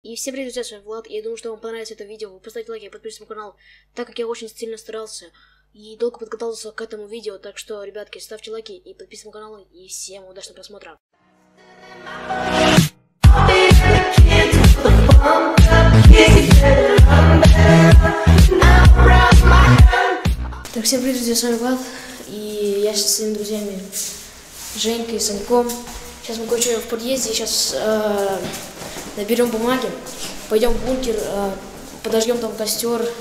И всем привет, друзья, с вами Влад, и я думаю, что вам понравится это видео. Вы поставьте лайк и подпишитесь на канал, так как я очень сильно старался и долго подготовился к этому видео. Так что, ребятки, ставьте лайки и подписывайтесь на канал, и всем удачного просмотра. Так, всем привет, друзья, с вами Влад, и я сейчас со своими друзьями Женькой и Саньком. Сейчас мы кое-что в подъезде, сейчас наберем бумаги, пойдем в бункер, подожгем там костер.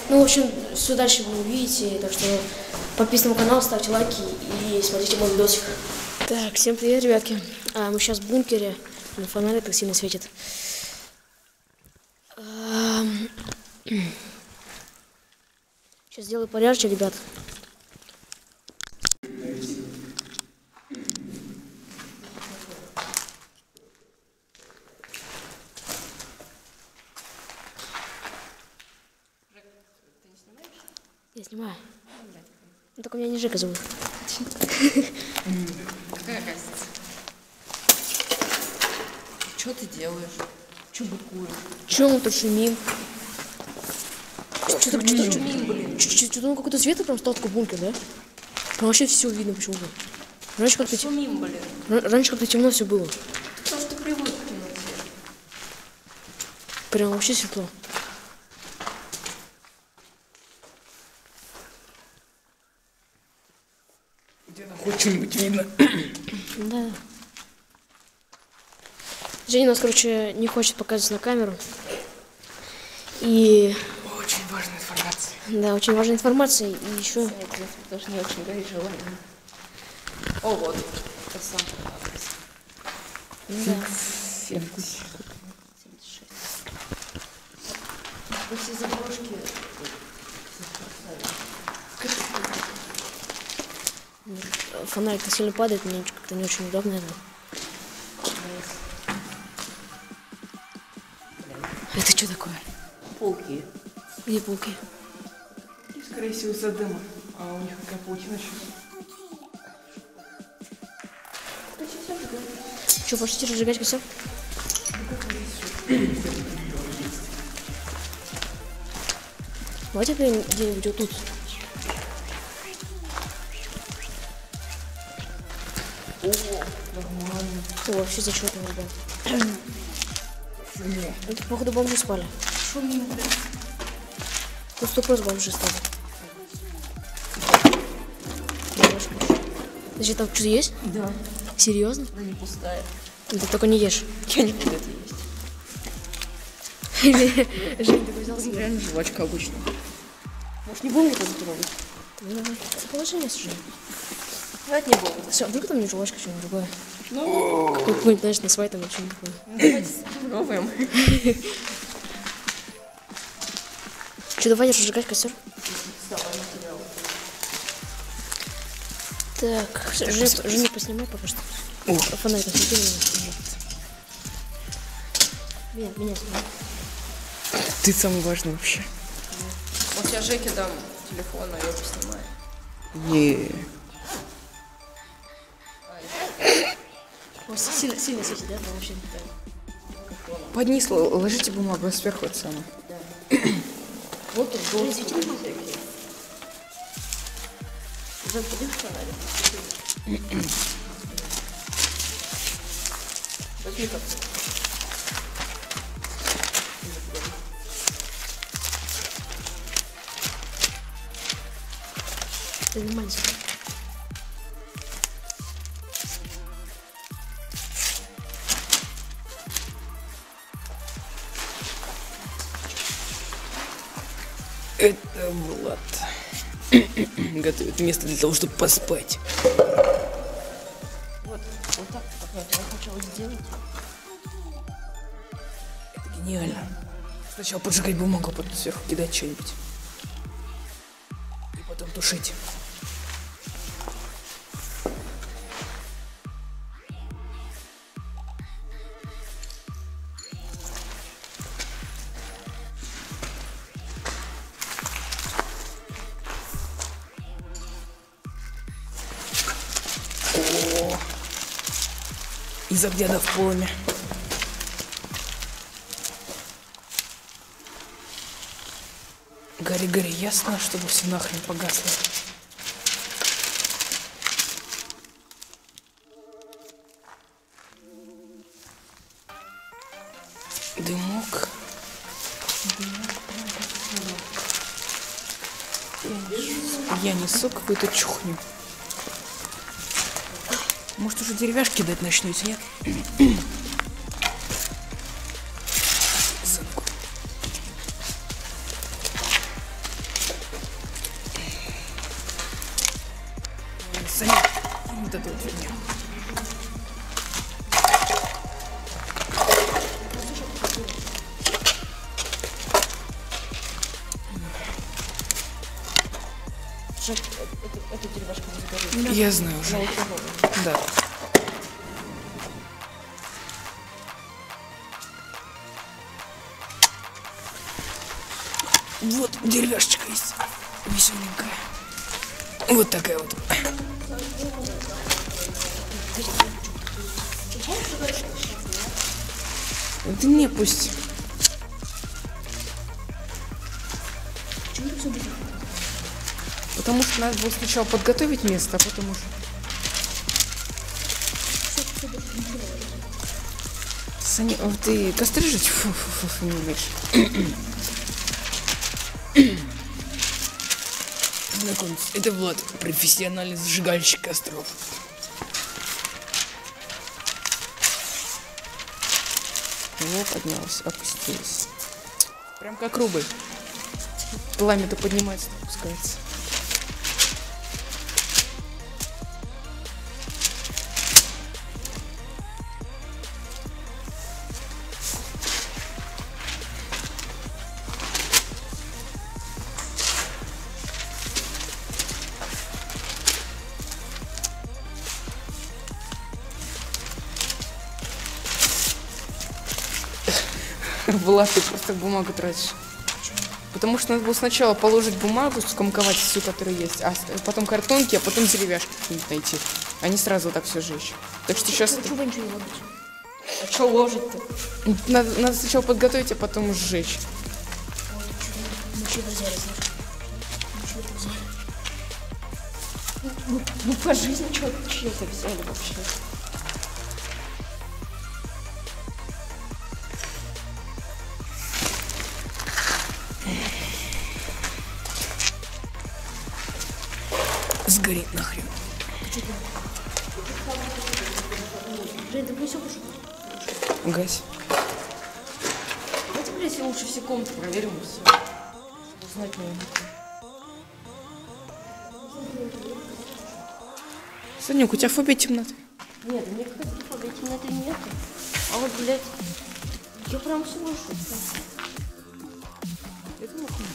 Ну, в общем, все дальше вы увидите, так что подписывайтесь на канал, ставьте лайки и смотрите мой видосик. Так, всем привет, ребятки. Мы сейчас в бункере, на фонарь так сильно светит. Сейчас сделаю поярче, ребят. Я снимаю. Ну, только меня не Жека зовут. Какая разница? Что ты делаешь? Что быкуешь? Че мы тут шумим? Что-то ну, какой-то свет прям стал такой бункер, да? Прям вообще все видно почему-то. Раньше как-то темно все было. Потому что привык к темноте. Прям вообще светло. Где-то хоть что-нибудь видно. Да. Женя нас, короче, не хочет показывать на камеру. И... Очень важная информация. Да, очень важная информация. И еще... Даже не очень горит желание. О, вот. Это сам. Да. 76. Вы все заброшки. Фонарик-то сильно падает, мне как-то не очень удобно это. Это что такое? Пауки. Где пауки? И, скорее всего, из-за дыма. А у них какая паутина сейчас. Что, пошли разжигать костер? Давайте где-нибудь вот тут. О, нормально. О, вообще зачетно, ребят. Это, походу, бомжи спали. Шумим, блядь. Тут 100% бомжи спали. Значит, там что-то есть? Да. Серьезно? Она не пустая. Ты только не ешь. Я не буду это есть. Жень, ты взял себе? Реально жвачка обычная. Может, не будем это затрогать? Давай, положи мне, Жень. Давайте не будем. Все, вдруг там не жвачка, что-нибудь другое. Ну, Какой-нибудь, знаешь, на свай там или что-нибудь такое. давайте попробуем. Что, давай разжигать костер? Так, Женя, поснимай пока что. Фонарик освети меня. Меня снимай. Ты самый важный вообще. Вот я Жеке дам телефон, а я поснимаю. Не. Сильно светит, да? Там вообще Под низ ложите бумагу, а сверху это самое. да. Вот тут был. Свети на фонарик. Жень, подержи фонарик. Возьми как. Ты нормально свети. Это Влад. Готовит место для того, чтобы поспать. Вот так, как я хотела сделать. Это гениально. Сначала поджигать бумагу, а потом сверху кидать что-нибудь. И потом тушить. Из огня в полыми. Гори, гори, ясно, чтобы все нахрен погасло. Дымок. Я несу какую-то чухню. Может, уже деревяшки кидать начнете, нет? Саня, вот эту вот фигню. Эту деревяшку не закажи. Я знаю уже. Да. Вот деревяшечка есть. Веселенькая. Вот такая вот. Да не, пусть. Потому что надо было сначала подготовить место, а потом уже. Саня, ты костры жить? Фу, не умеешь. Знакомьтесь, это Влад, профессиональный зажигальщик костров. Вот поднялась, опустилась. Прям как рубль. Пламя-то поднимается, опускается. Влад, ты просто бумагу тратишь. Потому что надо было сначала положить бумагу, скомковать всю, которая есть, а потом картонки, а потом деревяшки какие-нибудь найти. А не сразу так все сжечь. Так что сейчас... Почему вы ничего не ложите? А что ложить-то? Надо сначала подготовить, а потом уже сжечь. Мы что взяли, ну по жизни что-то взяли вообще. Сгорит нахрен. Жень, ты все пошел? Гась. Давайте, блядь, лучше все комнаты проверим и все. Узнать не могу. Санек, у тебя фобия темноты? Нет, мне какой-то фобии темноты нету. А вот, блядь, я прям слышу. Это нахуй.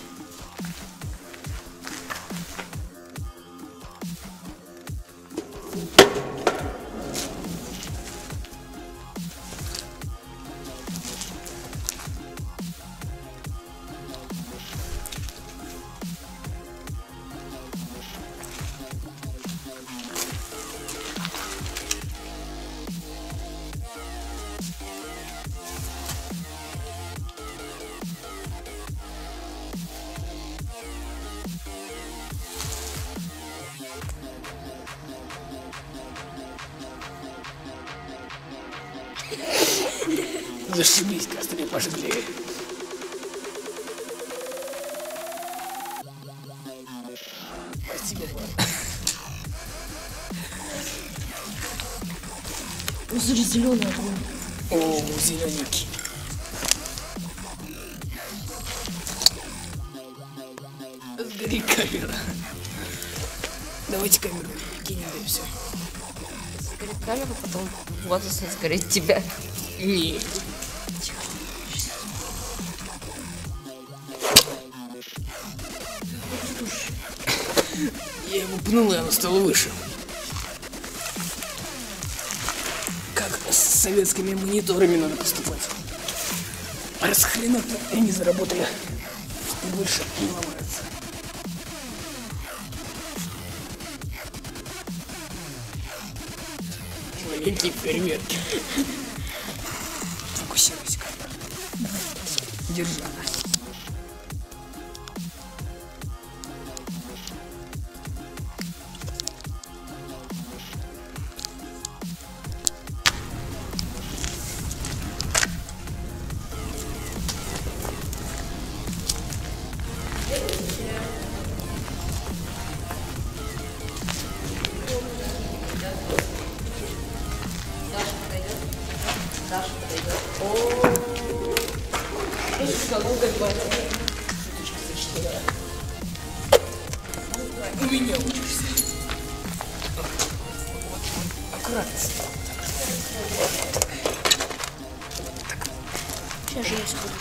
Зашибись, костры пожгли. Спасибо, Влад. Зеленый огонь. О, зелененький. Сгори камера. Давайте камеру кинем, да и все. Сгорит камеру, потом вот сгорит тебя. Нет. Я его пнул, и оно стало выше. Как с советскими мониторами надо поступать. Раз хрена они заработали, и больше не ломаются. Маленькие фейерверки. Фокусируйся. Держи. Калуга, у меня учишься. Аккуратно. Сейчас же я все буду.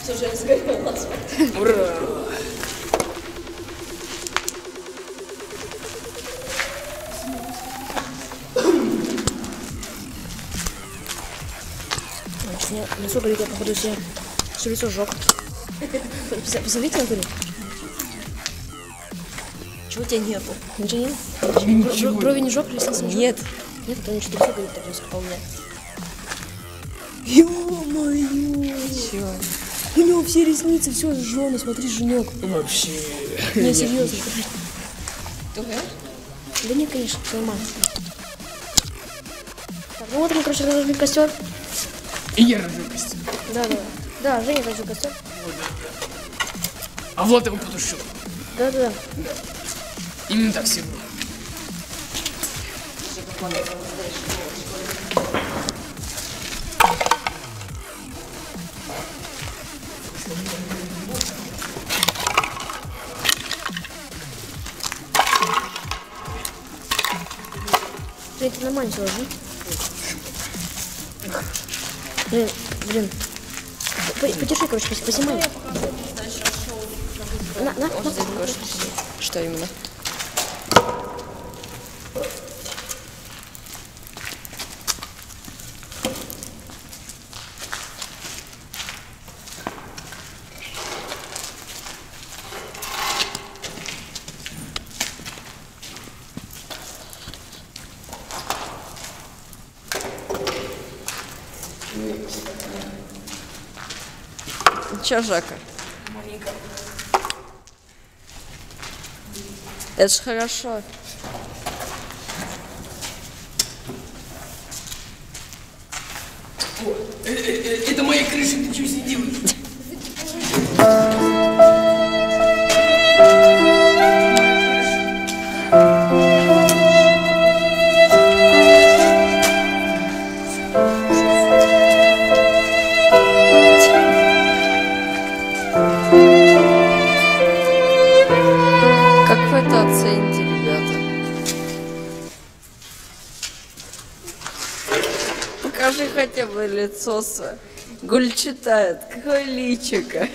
Все же я сгорел на асфальт. Ура! Лицо горит, я походу себе все лицо сжег. Посмотрите на горит. Чего у тебя нету? Ничего нет? Брови не жег, ресницы не жег? Нет. Нет, это что лицо горит, так резко вполне. Ё-моё! Чё? У него все ресницы, все сжжено, смотри, женек. Вообще. Не, серьезно. Туго? Да нет, конечно, все нормально. Так, ну вот мы, короче, разожгли костер. И я разжег костер. Да. Да, Женя разожгл костер. А Влад его потушил. Да. Именно так все было. Жень, ты нормально все ложи. Блин. Подержи, короче, поснимай. На. Что именно? Чё, Жака? Это ж хорошо. Это моя крыша, ты что с ней делаешь? Как вы это оцените, ребята? Покажи хотя бы лицо свое. Гуль читает. Какое личико.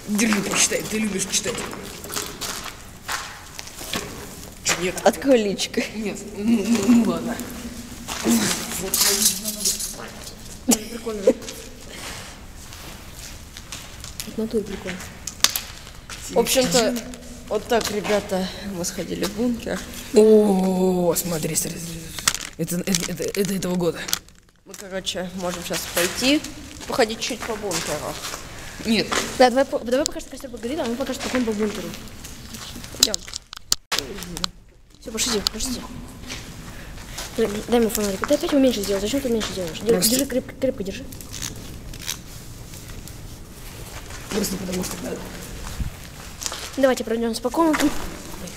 Держи, прочитай, ты любишь читать. Чё, нет? От какое личико? Нет, ну ладно. Прикольно, да? В натуре прикольно. В общем-то, вот так, ребята, мы сходили в бункер. О, смотри, это этого года. Мы, короче, можем сейчас пойти, походить чуть по бункеру. Нет. Да, давай пока что костер погорит, а мы пока что походим по бункеру. Пойдем. Все, пошлите. Дай мне фонарик. Ты опять его меньше сделал. Зачем ты меньше делаешь? Держи, крепко держи. Просто потому что надо. Давайте пройдемся по комнатам.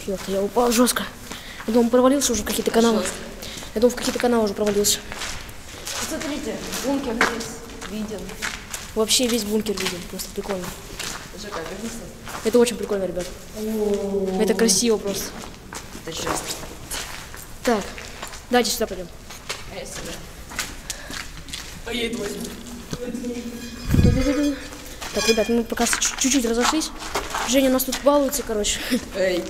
Ой, я упал жестко. Я думал, провалился уже в какие-то каналы. Я думал, в какие-то каналы уже провалился. Смотрите, бункер здесь виден. Вообще весь бункер виден. Просто прикольно. Это очень прикольно, ребят. Это красиво просто. Это жесть. Так, давайте сюда пойдем. А я сюда. А я это возьму. Так, ребят, мы пока что чуть-чуть разошлись. Женя у нас тут балуется, короче. Эй.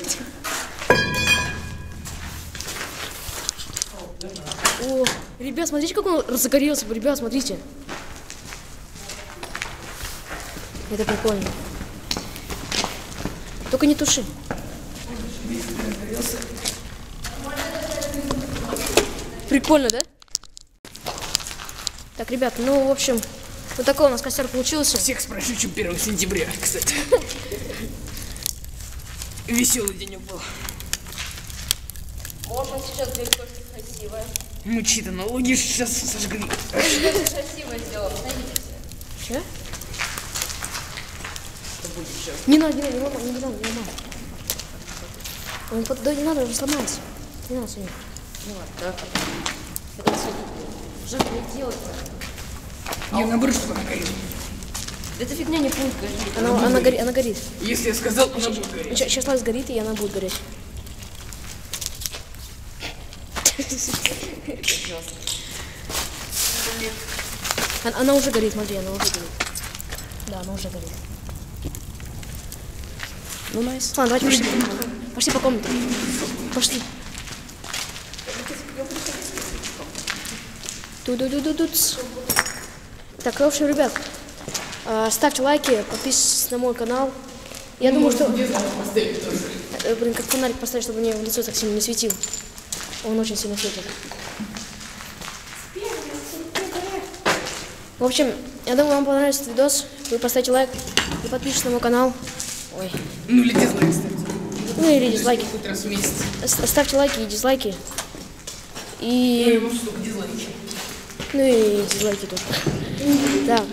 О, ребят, смотрите, как он разгорелся. Ребят, смотрите. Это прикольно. Только не туши. Прикольно, да? Так, ребят, ну, в общем, вот такой у нас костер получился. Всех спрошу, чем 1 сентября, кстати. Веселый денек был. Можно сейчас сделать кое-что красивое. Мы чьи-то налоги сейчас сожгли. Красиво сделаем, смотрите. Че? Не надо. Да не надо, он сломается. Не надо сегодня. Ну ладно, давай потом. Это садить. Жак, не делать-то. Я наоборот, что она горит. Эта фигня не будет гореть. Она горит. Если я сказал, она будет гореть. Сейчас лайк сгорит, и она будет гореть. Она уже горит, смотри, она уже горит. Да, она уже горит. Ну, найс. Ладно, давайте пошли. Пошли по комнате. Пошли. Ту-ду-ду-ду-дуц. Так, в общем, ребят, ставьте лайки, подписывайтесь на мой канал. Я думаю, что... Блин, как фонарик поставить, чтобы мне в лицо так сильно не светил. Он очень сильно светит. В общем, я думаю, вам понравится этот видос. Вы поставите лайк и подпишитесь на мой канал. Ой. Ну или дизлайк ставьте. Ну или дизлайки. Хоть раз в месяц. Ставьте лайки и дизлайки. Ну И... и может только дизлайки. Ну и дизлайки тоже. Да.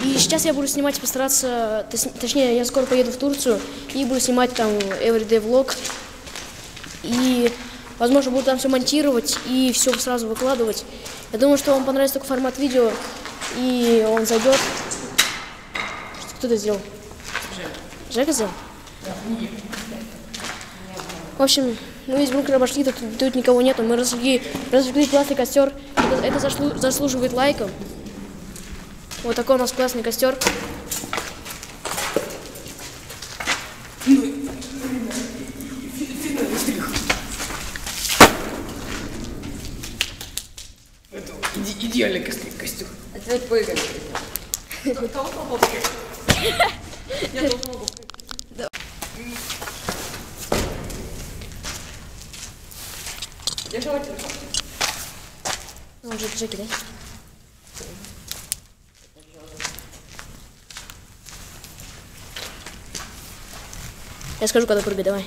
И сейчас я буду снимать, постараться... Точнее, я скоро поеду в Турцию и буду снимать там everyday влог. И, возможно, буду там все монтировать и все сразу выкладывать. Я думаю, что вам понравится такой формат видео, и он зайдет. Кто это сделал? Жека сделал? В общем, мы весь бункер обошли, тут никого нету. Мы разожгли классный костер. Это заслуживает лайка. Вот такой у нас классный костер. Это идеальный костюм. А теперь поиграем. Я тоже могу прыгать. Держи телефон. Ну, Джеки, да? Я скажу, когда прыгай, давай.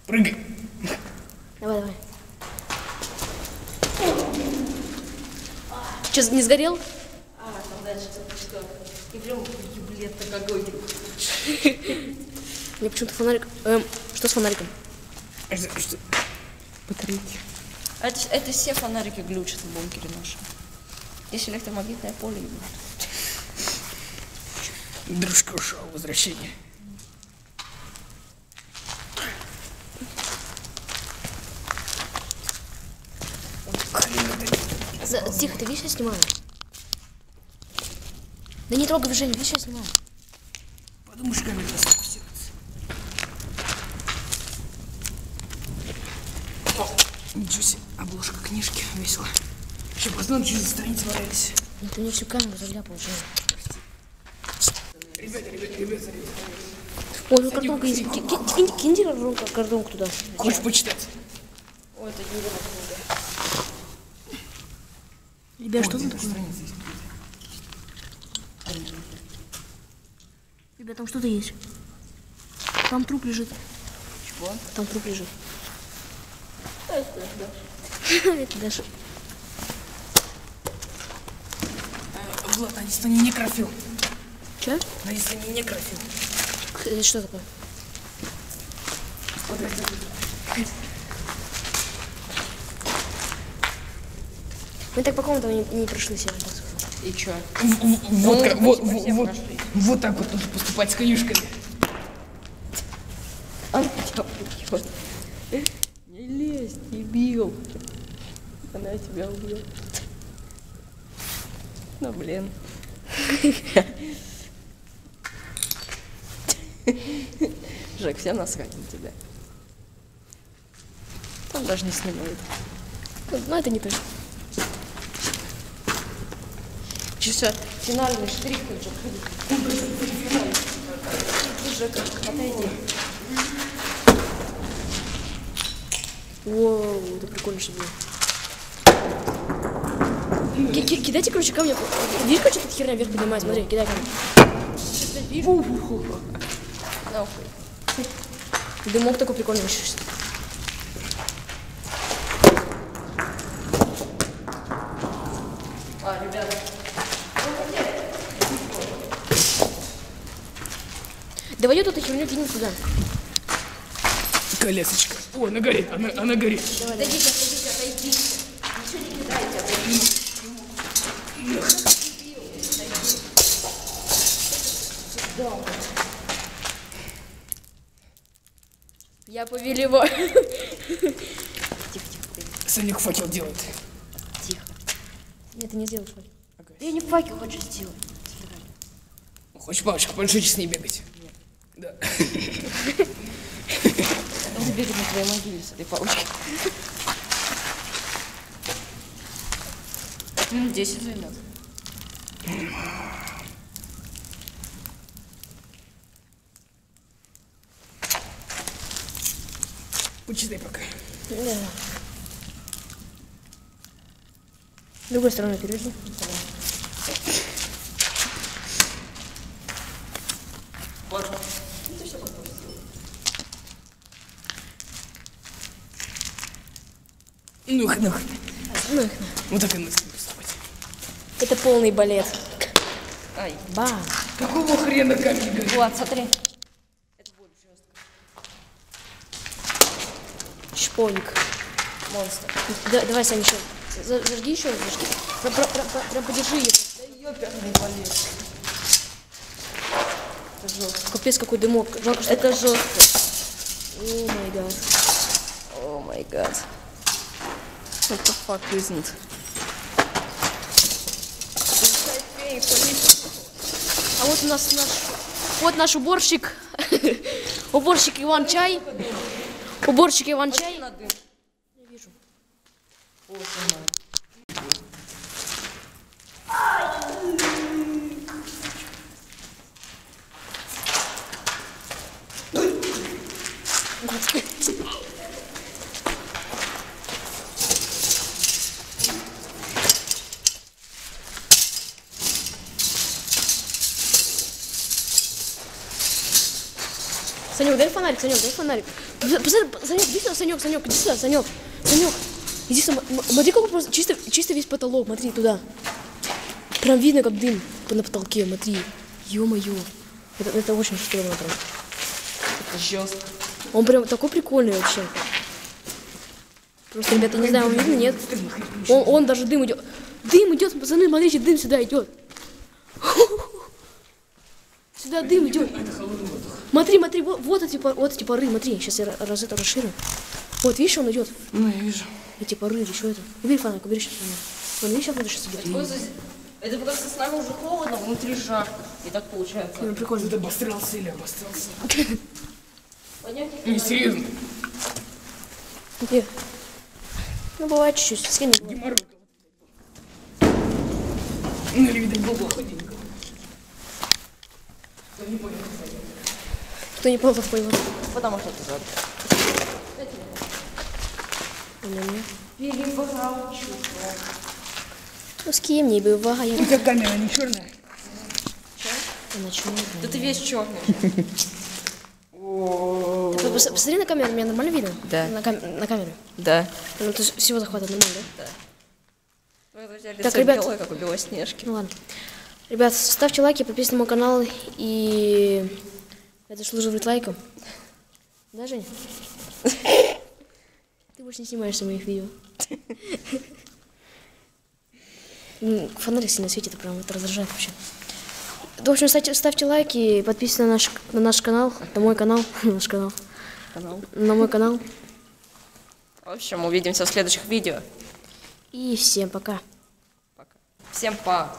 Прыгай. Давай. Че, не сгорел? Там дальше что? И прям еблет-то какой. Мне почему-то фонарик... что с фонариком? Что? Батарейки. Это все фонарики глючат в бункере нашем. Если электромагнитное поле ему. Дружка ушел, возвращение. Тихо, ты видишь, я снимаю? Да не трогай Женю, видишь, я снимаю. Подумаешь, камера сфокусируется. Ничего себе, обложка книжки весело. Еще поздно, через страницы валялись. Ну ты мне всю камеру заляпал, Женя. Ребята. Ой, ну картонка есть. Кинь картонку туда. Хочешь почитать? Ой, это Юрина книга. Ребят, что там такое? Страницы есть. Ребят, там что-то есть. Там труп лежит. Чего? Там труп лежит. Это Даша. Влад, надеюсь, это не некрофил. Че? Надеюсь, это не некрофил. Это что такое? Мы так по комнатам не прошли сегодня. И чё? Вот так вот нужно поступать с конюшками. Она тебя убьет. Не лезь, дебил. Она тебя убьет. Ну блин. Жек, все насрать на тебя. Он даже не снимает. Ну, это не то. Чё, финальный штрих, Жек, ходи. Жек, отойди. Воу, это прикольно, что было. Кидайте, короче, камни. Видишь, короче, эта херня вверх поднимает? Смотри, кидай камни. Нахуй. Дымок такой прикольный еще. Ребята. Давай эту херню кинем туда. Колесочка. О, она горит, она горит. Отойдите, отойдите. Ничего не кидайте, отойдите. Я повелеваю. Санек факел делает. Тихо. Нет, ты не сделаешь факел. Ага. Я не факел хочу сделать. Хочешь палочку пожечь с ней бегать? Нет. Да. Он бегает на твоей могиле с этой палочкой. Минут 10 займет. Почитай пока. Да. С другой стороны переверни. Ну их нахуй. Ну их. Вот так и нужно поступать. Это полный балет. Ай. Бам. Какого хрена камень горит? Влад, смотри. Шпоник. Монстр. Давай, Сань, еще. Зажги еще, зажги. Прям подержи ее. Да ёперный балет. Это жестко. Капец, какой дымок. Жалко, что... Это жестко. О май гад. О май гад. What the fuck, isn't? А вот у нас вот наш уборщик. Уборщик Иван Чай. Уборщик Иван Чай. Я вижу. Санек, дай фонарик, Санек, дай фонарик. Посмотри, Санек, иди сюда, Санек, иди сюда, Санек. Санек, иди сюда. Смотри, какой просто чисто весь потолок, смотри туда. Прям видно, как дым на потолке, смотри. Ё-моё. Это очень стрёмно прям. Это жестко. Он прям такой прикольный вообще. Просто, ребята, не знаю, вам видно, нет? Он даже дым идет. Дым идет, пацаны, смотрите, дым сюда идет. Сюда дым идет. Смотри, вот эти пары, смотри, сейчас я это расширю. Вот, видишь, он идет. Ну, я вижу. Эти пары, или что это? Убери фонарик, убери сейчас фонарик. Вон, видишь, сейчас надо сейчас идет. Это потому что снаружи холодно, внутри жарко. И так получается. Ну, прикольно. Ты обострался или обострался? Пойдемте. Не, серьезно. Где? Ну, бывает чуть-чуть, скинь. Геморрой. Ну, или, видать, был плохоненько. Кто не понял, кстати. Кто не понял, тот понял. Потому что это жар. Перебрал чувство. Ну, с кем не бывает. Только камера не черная. Она черная. Да ты весь черный. Посмотри на камеру, меня нормально видно? Да. На камеру. Да. Ну, ты всего захватывает нормально, да? Твое лицо Так, ребят. белое, как у Белоснежки. Ну ладно. Ребят, ставьте лайки, подписывайтесь на мой канал и это служит лайком. Да, Женя? Ты больше не снимаешься моих видео. Фонарик сильно светит, прям это раздражает вообще. В общем, ставьте лайки, подписывайтесь на наш канал, на мой канал, наш канал, на мой канал. В общем, увидимся в следующих видео. И всем пока. Пока. Всем пока.